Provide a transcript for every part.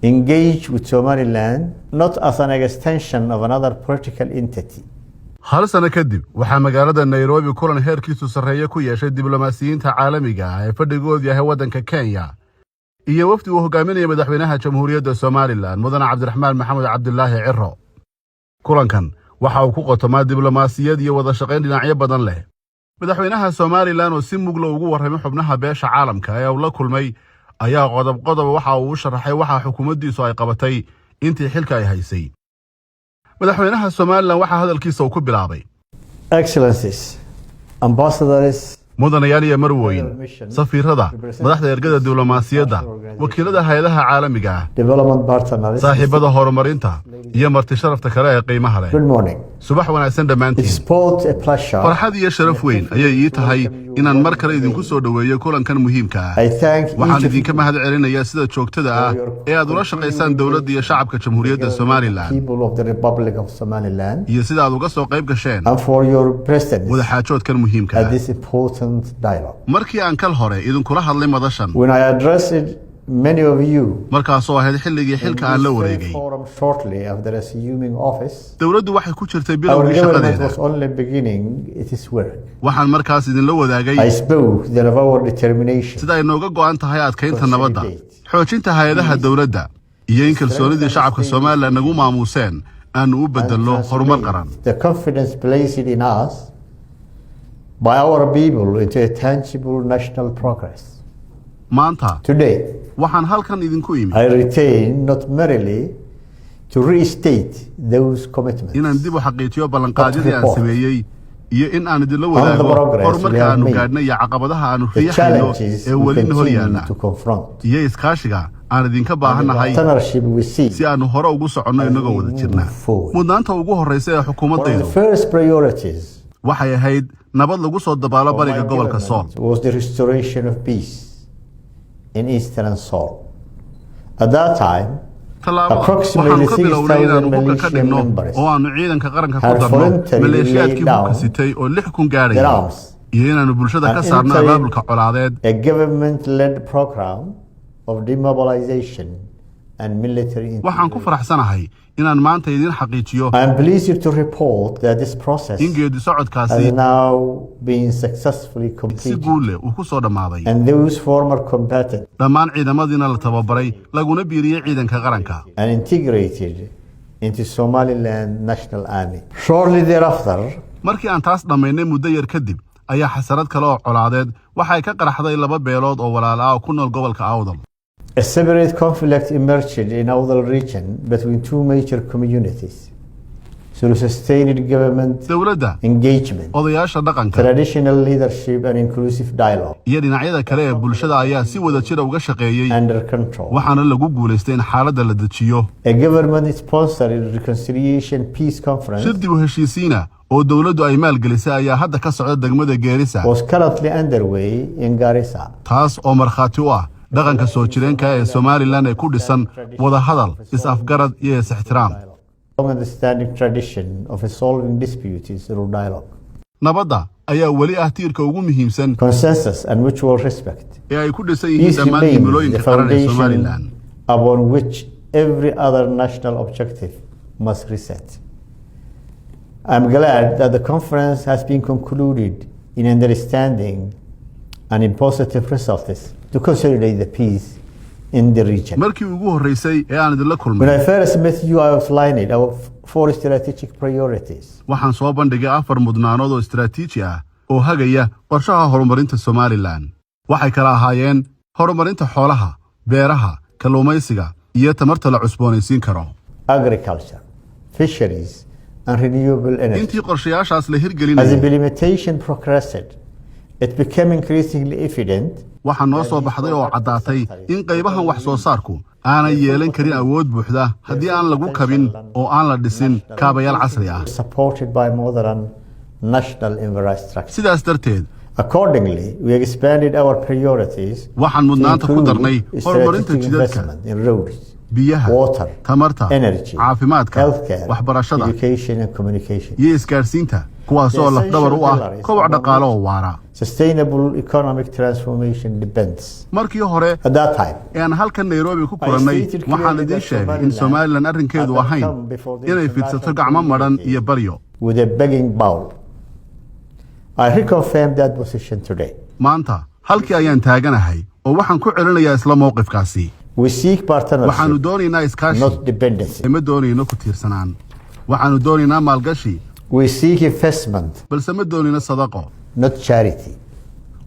engage with Somaliland not as an extension of another political entity. hal sano kadib waxaa magaalada Nairobi kulan heerkiisu sareeyo ku yeeshay diblomaasiyiinta caalamiga ah ee fadhigood yahay wadanka Kenya iyo wafdi uu hogaaminaya madaxweynaha Jamhuuriyadda Somaliland Mudane Cabdiraxmaan Maxamed Cabdulaahi Cirro. kulankan waxa uu ku qotomaa diblomaasiyad iyo wada shaqayn dhinacyo badan leh. madaxweynaha Somaliland oo si mugla ugu warramay xubnaha beesha caalamka ee uu la kulmay ayaa qodob waxa uu sharaxay waxa xukuumaddiisu ay qabatay intii xilka ay haysay. madaxweynaha Somaliland waxa hadalkiisa uu ku bilaabay Excellencies, ambassadors, mudanayaal iyo marwooyin, safiirada, madaxda ergada diblomaasiyadda, wakiilada hay'adaha caalamiga ah, development partners, saaxiibada horumarinta iyo marti sharafta kale ee qiimaha leh. good morning. subax wanaagsan dhammaantiin. It's both a pleasure. farxad iyo sharaf weyn ayay ii tahay inaan mar kale idinku soo dhaweeyo kulankan muhiimka ah. I thank waxaan each idinka mahad celinayaa sida joogtada ah ee aad ula shaqaysaan dawladda iyo shacabka Jamhuuriyadda Somaliland people of the Republic of Somaliland iyo sida aad uga soo qayb gasheen and for your presence wada xaajoodkan muhiimka at ah. this important dialogue. markii aan kal hore idinkula hadlay madashan When I addressed many of you markaasoo ahayd xilligii xilka aan la wareegay, forum shortly after assuming office, dawladdu waxay ku jirtay our bilowgii government shaqadeeda. was only beginning its work. waxaan markaas idinla wadaagay I spoke then of our determination sida ay nooga go'an tahay adkaynta nabadda, xoojinta hay'adaha dawladda iyo in kalsoonidii shacabka Somaliland nagu maamuuseen aanu u bedelno horumar qaran. the confidence placed in us by our people into a tangible national progress. maanta Today, waxaan halkan idinku imi I retain not merely to restate those commitments, inaan dib u xaqiijiyo ballanqaadyadii aan sameeyey iyo in aan idinla the wadaago progress horumarka we have aanu made, gaadhnay iyo caqabadaha aanu the riixayno challenges ee we weli hor continue yaalla to confront, iyo iskaashiga aan idinka the baahannahay partnership we see. si aanu hore ugu soconno inagoo wada jirna. forward. mudnaanta ugu horreysa ee One of xukuumaddaydu the first priorities waxay ahayd nabad lagu soo dabaalo of my bariga gobolka Sool. government was the restoration of peace in eastern Sool. At that time, tallaabo approximately waxaanu ka bilownay 6,000 inaanu hubka ka militias dhigno members oo aanu ciidanka qaranka ku had darno voluntarily maleeshiyaadkii laid hubka down sitay oo 6,000 their gaadhaya arms iyo inaanu bulshada ka and saarno entering abaabulka colaadeed a government-led program of demobilization and military waxaan ku faraxsanahay inaan maanta idin xaqiijiyo I am pleased to report that this process in geedi has socodkaasi now been successfully si completed, guul leh uu ku soo dhammaaday. and those former combatants dhammaan ciidamadiina la tababaray laguna biiriyey ciidanka qaranka and integrated into Somaliland National Army. Shortly thereafter, markii aan taas dhammaynay muddo yar kadib ayaa xasarad kale oo colaadeed waxay ka qaraxday laba beelood oo walaal ah oo ku nool gobolka Awdal. a separate conflict emerged in Awdal region between two major communities. Through sustained government dawladda, engagement, odayaasha dhaqanka traditional leadership and inclusive dialogue iyo dhinacyada kale ee bulshada ayaa si wada jir uga shaqeeyey under control. waxaana lagu guulaystay in xaaladda la dejiyo. A government-sponsored reconciliation peace conference shir dib u heshiisiina oo dawladdu ay maalgelisay ayaa hadda ka socda degmada Geerisa, was currently underway in Garissa. taas oo markhaati u ah dhaqanka soo jireenka ee Somaliland ee ku dhisan wada hadal, is-afgarad iyo is-ixtiraam. Long-standing tradition of resolving disputes through dialogue, nabadda ayaa weli ah tiirka ugu muhiimsan consensus and mutual respect. ee ay ku dhisan yihiin These dhammaan remain the himilooyinka qaran ee foundation Somaliland. upon which every other national objective must reset. I'm glad that the conference has been concluded in understanding and in positive results to consolidate the peace in the region. markii ugu horeysay ee aan idinla When kulmay I first met you, I outlined our four strategic priorities. waxaan soo bandhigay 4 mudnaanood oo istiraatiiji ah oo hagaya qorshaha horumarinta Somaliland. waxay kala ahaayeen horumarinta xoolaha, beeraha, kalluumaysiga iyo tamarta la cusboonaysiin karo. Agriculture, fisheries, and renewable energy. intii qorshayaashaas la As hirgelinayay implementation progressed, it became increasingly evident waxaa noo soo baxday oo caddaatay in qaybahan wax soo saarku aanay yeelan karin awood buuxda haddii aan lagu kabin oo aan la dhisin kaabayaal casri ah. supported by modern national infrastructure. sidaas darteed Accordingly, we expanded our priorities waxaan to mudnaanta ku include darnay horumarinta strategic jidadka, investment in roads, biyaha, water, tamarta, energy, caafimaadka, healthcare, waxbarashada education and communication, iyo isgaarsiinta kuwaasoo lafdhabar u ah koboc dhaqaale oo waara. Sustainable economic transformation depends. markii hore At that time, aan halkan Nairobi ku kulannay waxaan idin sheegay in Somaliland arrinkeedu ahayn inay fidsato gacmo maran iyo baryo. With a begging bowl. I reconfirm that position today. maanta halkii ayaan taaganahay oo waxaan ku celinayaa isla mowqifkaasi. We seek partnership, waxaanu doonaynaa iskaashi, not dependency. ma doonayno ku tiirsanaan. waxaanu doonaynaa maalgashi, We seek investment, balse ma doonayno sadaqo. not charity.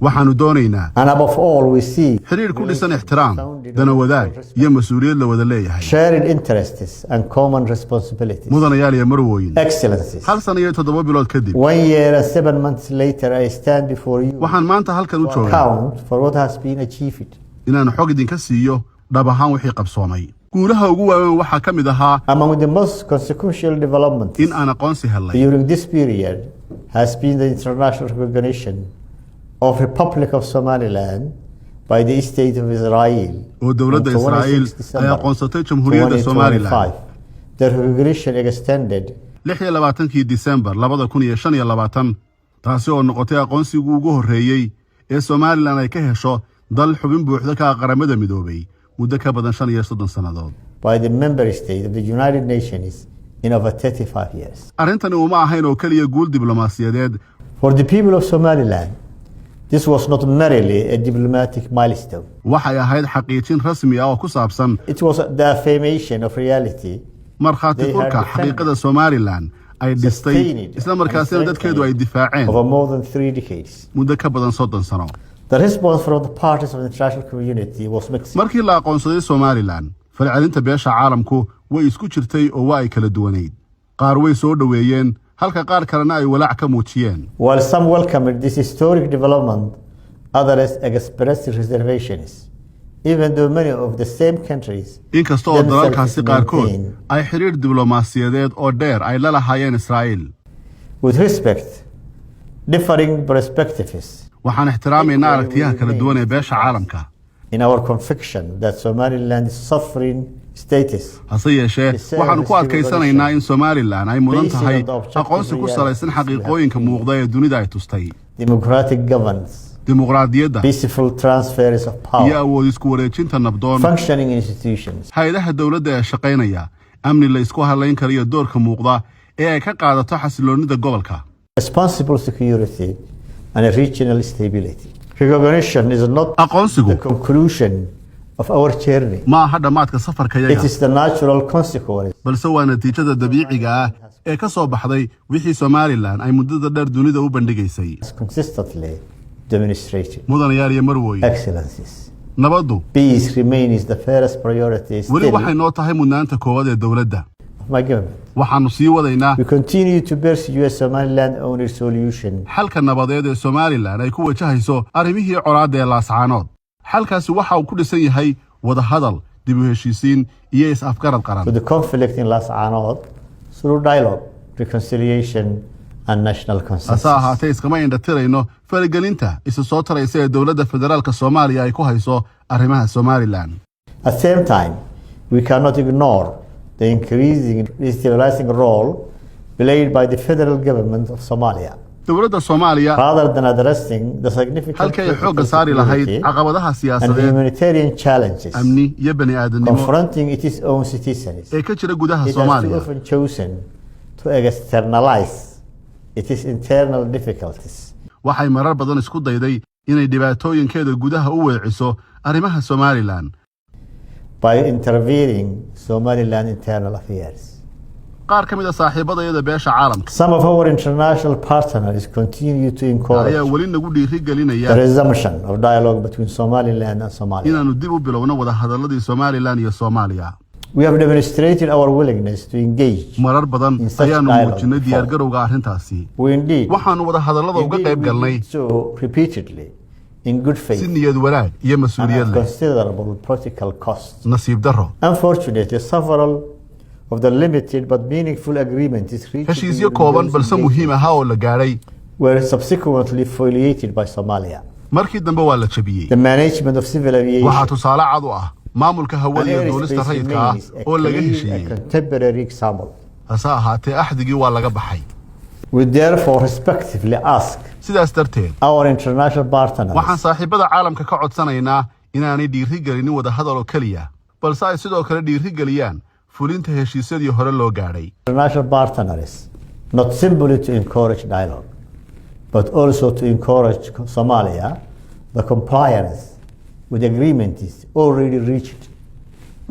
waxaanu doonaynaa And above all, we seek xiriir ku dhisan ixtiraam, dana wadaag iyo mas'uuliyad la wada leeyahay. shared interests and common responsibilities. mudanayaal iyo marwooyin, Excellencies. hal sano iyo 7 bilood kadib 1 year and 7 months later, I stand before you waxaan maanta halkan u to joogaa account for what has been achieved. inaan xog idinka siiyo dhab ahaan wixii qabsoomay. guulaha ugu waaweyn waxaa ka mid ahaa Among the most consequential developments in aan aqoonsi helnay during this period has been the international recognition of Republic of Somaliland by the State of Israel. oo dowladda on 26 Israa'iil December ay aqoonsatay Jamhuuriyadda Somaliland 2025. The recognition extended 26 December 2025 taasi oo noqotay aqoonsigii ugu horreeyay ee Somaliland ay ka hesho dal xubin buuxda ka qaramada midoobay muddo ka badan 35 sannadood. by the member state of the United Nations in over 35 years. arrintani uma ahayn oo kaliya guul diblomaasiyadeed. For the people of Somaliland, this was not merely a diplomatic milestone. waxay ahayd xaqiijin rasmi ah oo ku saabsan It was the affirmation of reality markhaati furka xaqiiqada Somaliland ay dhistay isla markaasina dadkeedu ay difaaceen over more than 3 decades. muddo ka badan 30 sano. The response from the parties of the international community was mixed. markii la aqoonsaday Somaliland falcelinta beesha caalamku way isku jirtay oo waa ay kala duwaneyd. qaar way soo dhaweeyeen halka qaar kalena ay walaac ka muujiyeen. While some welcomed this historic development, others expressed reservations, even though many of the same countries inkasta oo dalalkaasi qaarkood ay xiriir diblomaasiyadeed oo dheer ay la lahaayeen Israa'iil. with respect, differing perspectives, waxaan ixtiraamaynaa aragtiyaha kala duwan ee beesha caalamka. in our conviction that Somaliland's sovereign status hase yeeshee waxaanu ku adkaysanaynaa in Somaliland ay mudan tahay aqoonsi ku salaysan xaqiiqooyinka muuqda ee dunida ay tustay. democratic governance, dimuqraadiyadda peaceful transfers of iyo power, awood isku wareejinta nabdoon, functioning institutions, hay'adaha dowladda ee shaqaynaya, amni la isku halayn kariyo doorka muuqda ee ay ka qaadato xasiloonida gobolka, responsible security, and regional stability. Recognition is not aqoonsigu the conclusion of our journey. ma aha dhammaadka safarka It yaga, is the natural consequence balse waa natiijada dabiiciga ah ee ka soo baxday wixii Somaliland ay muddada dheer dunida u bandhigaysay. consistently demonstrated. mudanayaal iyo marwooyin, Excellencies, nabaddu peace remains the first priority weli still waxay noo tahay mudnaanta koowaad ee dowladda. of my government. waxaanu sii wadaynaa We continue to pursue a Somaliland own solution xalka nabadeed ee Somaliland ay ku wajahayso arrimihii colaadda ee laascaanood. xalkaasi waxa uu ku dhisan yahay wada hadal, dib u heshiisiin iyo is-afgarad qaran. to the conflict in Las Anod through dialogue, reconciliation, and national hase consensus. ahaatee iskama indhatirayno faragelinta isa soo taraysa ee dowladda federaalka Soomaaliya ay ku hayso arrimaha Somaliland. At the same time, we cannot ignore the increasing destabilizing role played by the federal government of Somalia. dowladda Soomaaliya Rather than addressing the significant halkay xoogga political saari lahayd security caqabadaha and siyaasadeed, humanitarian challenges amni iyo bani'aadanimo confronting its own citizens, ee ka jira gudaha it has too Soomaaliya, often chosen to externalize its internal difficulties. waxay marar badan isku dayday inay dhibaatooyinkeeda gudaha u weeciso arrimaha Somaliland by intervening Somaliland internal affairs. qaar ka mid ah saaxiibadayada beesha caalamka Some of our international partners continue to encourage ayaa weli nagu dhiirigelinaya the resumption of dialogue between Somaliland and Somalia. inaanu dib u bilowno wada hadalladii Somaliland iyo Soomaaliya. We have demonstrated our willingness to engage. marar badan In such ayaanu dialogue muujinay before. diyaargarowga arrintaasi. We indeed, waxaanu wada hadallada uga qayb we galnay did so repeatedly in good si faith niyad wanaag iyo and mas'uuliyad at leh. considerable practical costs. nasiib darro, Unfortunately, several of the limited but meaningful agreements reached heshiisyo during kooban those balse muhiim engagements ahaa oo la gaadhay were subsequently violated by Somalia. markii dambe waa la jabiyey. The management of civil waxaa aviation tusaale cad u ah maamulka hawada and iyo duulista airspace rayidka ah remains a oo laga clear heshiiyey. and contemporary example. hase ahaatee axdigii waa laga baxay. We therefore respectively ask sidaas darteed our international partners waxaan saaxiibada caalamka ka codsanaynaa inaanay dhiirigelinin wada hadal oo kaliya balse ay sidoo kale dhiirigeliyaan fulinta heshiisyadii hore loo gaadhay. International partners not simply to encourage dialogue but also to encourage Somalia the compliance with agreements already reached.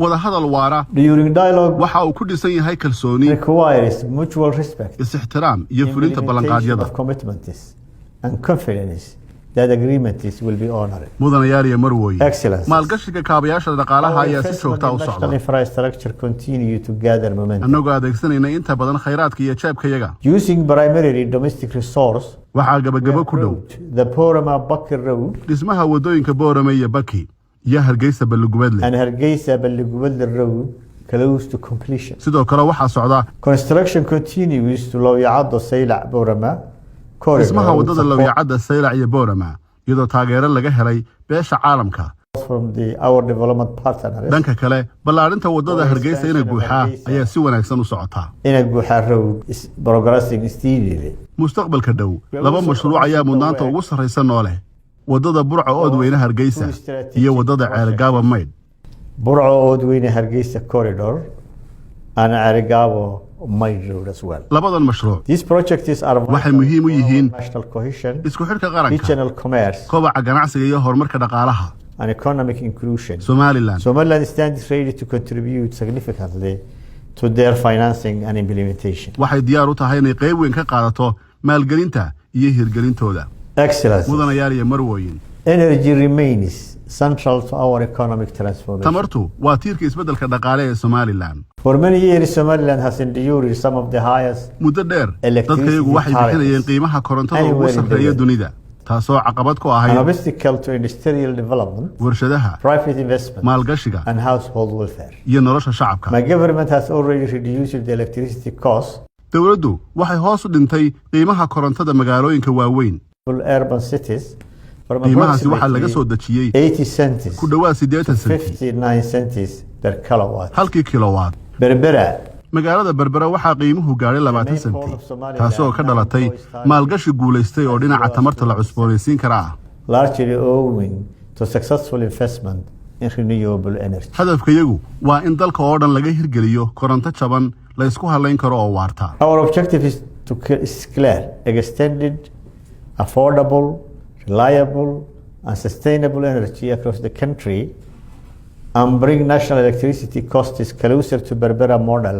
wada hadal waara During dialogue waxa uu ku dhisan yahay kalsooni, requires mutual respect, is-ixtiraam iyo fulinta ballanqaadyada. of commitments and confidence that agreements will be honored. mudanayaal iyo marwooyin Excellencies. maalgashiga kaabayaasha dhaqaalaha ayaa si joogta u National socda infrastructure continue to gather momentum. annagoo adeegsanayna inta badan khayraadka iyo jeebkayaga. Using primarily domestic resource, waxaa gabagabo ku dhow the Porama Bakir Road dhismaha wadooyinka Boorame iyo Baki iyo Hargeysa Balugubadle. and Hargeysa Balugubadle Road close to completion. sidoo kale waxaa socda Construction continues to Lowyacado Saylac Porama corridor dhismaha with wadada support Lawyacada Saylac iyo Boorama iyadoo taageero laga helay Beesha Caalamka. from our development partners. dhanka kale ballaarinta wadada Hargeysa ina guuxa ayaa si wanaagsan u socota. Inaguha Road is progressing steadily. mustaqbalka dhow laba mashruuc ayaa mudnaanta ugu sarreysa noole wadada Burco Oodweyne Hargeysa iyo wadada Ceelgaaba Maydh. Burco Oodweyne Hargeysa corridor and Ceelgaaba Maydh Road as well. labadan mashruuc These projects are waxay muhiim u yihiin national cohesion, isku xidhka qaranka, regional commerce kobaca ganacsiga iyo horumarka dhaqaalaha. and economic inclusion. Somaliland Somaliland stands ready to contribute significantly to their financing and implementation. waxay diyaar u tahay inay qayb weyn ka qaadato maalgelinta iyo hirgelintooda. Excellence. mudanayaal iyo marwooyin Energy remains central to our economic transformation. tamartu waa tiirka isbeddelka dhaqaale ee Somaliland. For many years, Somaliland has endured some of the highest muddo dheer dadkayagu waxay bixinayeen qiimaha korontada ugu sarreeya dunida taasoo caqabad ku an ahayd obstacle to industrial development, warshadaha, private investment, maalgashiga and household welfare. iyo nolosha shacabka. My government has already reduced the electricity cost dowladdu waxay hoos u dhintay qiimaha korontada magaalooyinka waaweyn. for urban cities from qiimahaasi waxaa laga soo approximately dejiyey 80 cents ku dhowaad 80 senti 59 cents per kilowatt. halkii kilowatt. Berbera, magaalada Berbera waxaa qiimuhu gaadhay 20 senti taasoo ka dhalatay maalgashi guulaystay oo dhinaca tamarta la cusboonaysiin kara ah. largely owing to successful investment in renewable energy. hadafkayagu waa in dalka oo dhan laga hirgeliyo koronto jaban la isku halayn karo oo waarta. Our objective is to clear extended, affordable, reliable, and sustainable energy across the country and bring national electricity costs closer to Berbera model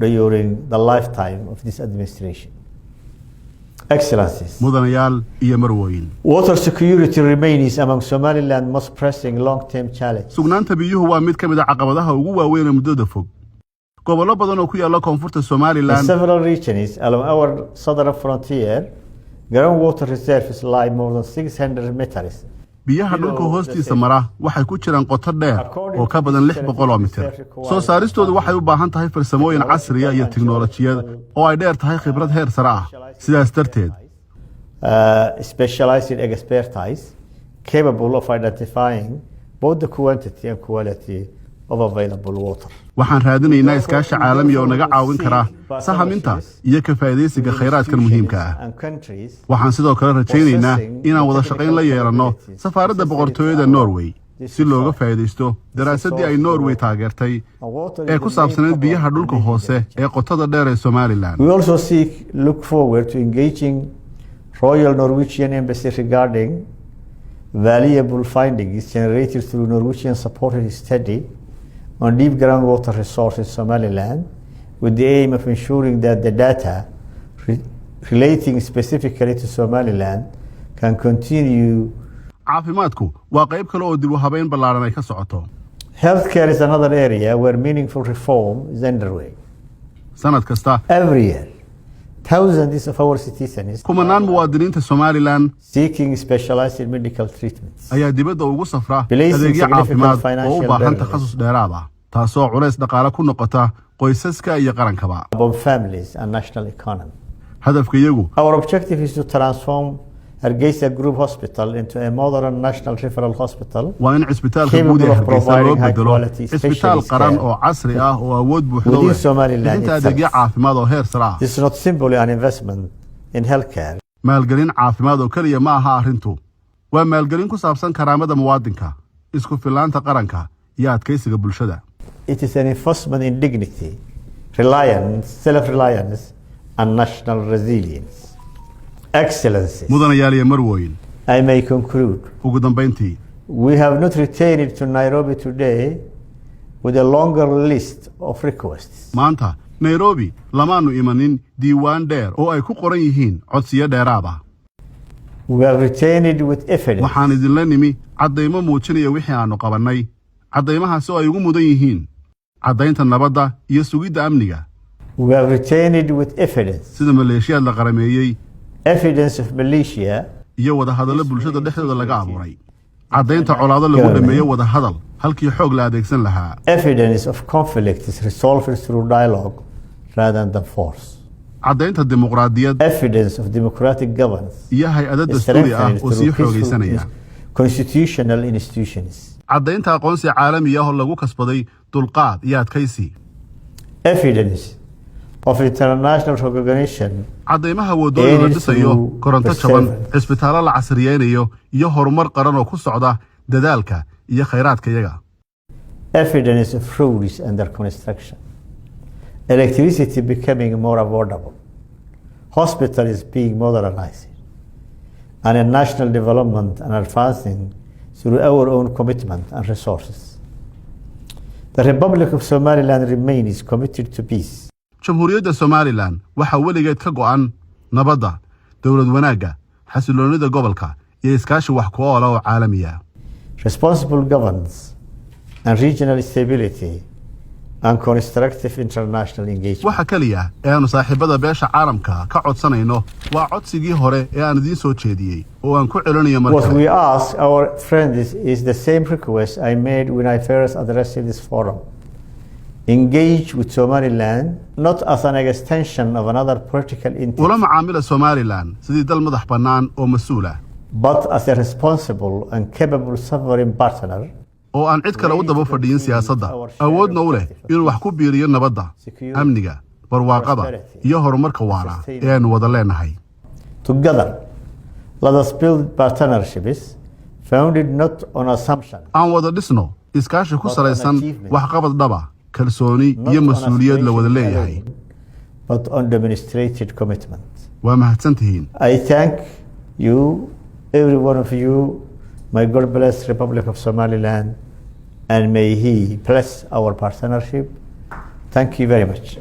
during the lifetime of this administration. Excellencies. mudanayaal iyo marwooyin Water security remains among Somaliland's most pressing long-term challenges. sugnaanta biyuhu waa mid ka mid ah caqabadaha ugu waaweyn ee muddada fog. gobollo badan oo ku yaalla koonfurta In Somaliland several regions along our southern frontier, groundwater reserves lie more than 600 meters. biyaha dhulka hoostiisa mara waxay ku jiraan qoto dheer oo ka badan 600 mitir. soo saaristoodu waxay u baahan tahay farsamooyin casri ah iyo tiknoolajiyad oo ay dheer tahay khibrad heer sare ah. sidaas darteed Specialized expertise capable of identifying both the quantity and quality of available water. waxaan raadinaynaa iskaashi caalami oo naga caawin kara sahaminta iyo ka faa'iidaysiga khayraadkan muhiimka ah. And countries waxaan sidoo kale rajaynaynaa inaan wada shaqayn la yeelanno safaaradda boqortooyada Norway si looga faa'iidaysto daraasaddii ay Norway taageertay ee ku saabsaneyd biyaha dhulka hoose ee qotada dheer ee Somaliland. we also look forward to engaging Royal Norwegian Embassy regarding valuable findings generated through Norwegian supported study on deep groundwater resources in Somaliland with the aim of ensuring that the data relating specifically to Somaliland can continue. caafimaadku waa qayb kale oo dib u habeyn ballaaran ay ka socoto. Healthcare is another area where meaningful reform is underway. sanad kasta Every year, thousands of our citizens kumanaan muwaadiniinta Somaliland seeking specialized medical treatments. ayaa dibadda ugu safra Placing adeegyo significant caafimaad oo u financial baahan burdens. takhasus dheeraad ah taasoo culays dhaqaale ku noqota qoysaska iyo qarankaba. Upon families and national economy. hadafkayagu Our objective is to transform Hargeysa Group Hospital into a modern national referral hospital waa in cisbitaalka guud ee Hargeysa loo bedelo cisbitaal qaran oo casri ah oo awood buuxda u leh inta adeegyo caafimaad oo heer sare ah. This is not simply an investment in healthcare. maalgelin caafimaad oo kaliya ma aha arrintu, waa maalgelin ku saabsan karaamada muwaadinka, isku filaanta qaranka iyo adkeysiga bulshada. It is an investment in dignity, reliance, self-reliance and national resilience. Excellencies, mudanayaal iyo marwooyin, I may conclude. ugu dambeyntii, We have not returned to Nairobi today with a longer list of requests. maanta Nairobi lamaanu imanin diiwaan dheer oo ay ku qoran yihiin codsiyo dheeraad ah. We have returned with evidence. waxaan idinla nimi caddaymo muujinaya wixii aanu qabannay, caddaymahaas oo ay ugu mudan yihiin caddaynta nabadda iyo sugidda amniga. We have returned with evidence. sida maleeshiyaad la qarameeyey, Evidence of militia. iyo wadahadallo bulshada dhexdooda laga abuuray, caddaynta colaado lagu dhameeyo wadahadal halkii xoog la adeegsan lahaa. Evidence of conflict is resolved through dialogue rather than force. caddaynta dimuqraadiyad Evidence of democratic governance iyo hay-ado is dastuuri ah strengthened oo sii through xoogaysanaya. constitutional institutions. caddaynta aqoonsi caalami ah oo lagu kasbaday dulqaad iyo adkaysi. Evidence of international recognition. caddaymaha wadooyin la dhisayo, koronto jaban, cisbitaallo la casriyeynayo iyo horumar qaran oo ku socda dadaalka iyo khayraadka iyaga. Evidence of roads under construction. Electricity becoming more affordable. Hospitals being modernized. And a national development and advancing through our own commitment and resources. The Republic of Somaliland remains committed to peace. jamhuuriyadda Somaliland waxa weligeed ka go'an nabadda, dowlad wanaagga, xasiloonida gobolka iyo iskaashi wax ku ool ah oo caalami ah. Responsible governance and regional stability and constructive international engagement. waxa kaliya ee aanu saaxiibada beesha caalamka ka codsanayno waa codsigii hore ee aan idiin soo jeediyey oo aan ku celinayo mar What kale. we ask our friends is the same request I made when I first addressed this forum. Engage with Somaliland not as an extension of another political entity, ula macaamila Somaliland sidii dal madax bannaan oo mas'uul ah, but as a responsible and capable sovereign partner. oo aan cid kale u daba fadhiyin siyaasadda, awoodna u leh inuu wax ku biiriyo nabadda, amniga, barwaaqada iyo horumarka waara ee aanu wada leenahay. Together, let us build partnerships founded not on assumption, aan wada dhisno iskaashi ku salaysan waxqabad dhaba, kalsooni iyo mas'uuliyad la wada leeyahay. but on demonstrated commitment. waa mahadsantihiin. I thank you, every one of you. May God bless Republic of Somaliland and may He bless our partnership. Thank you very much.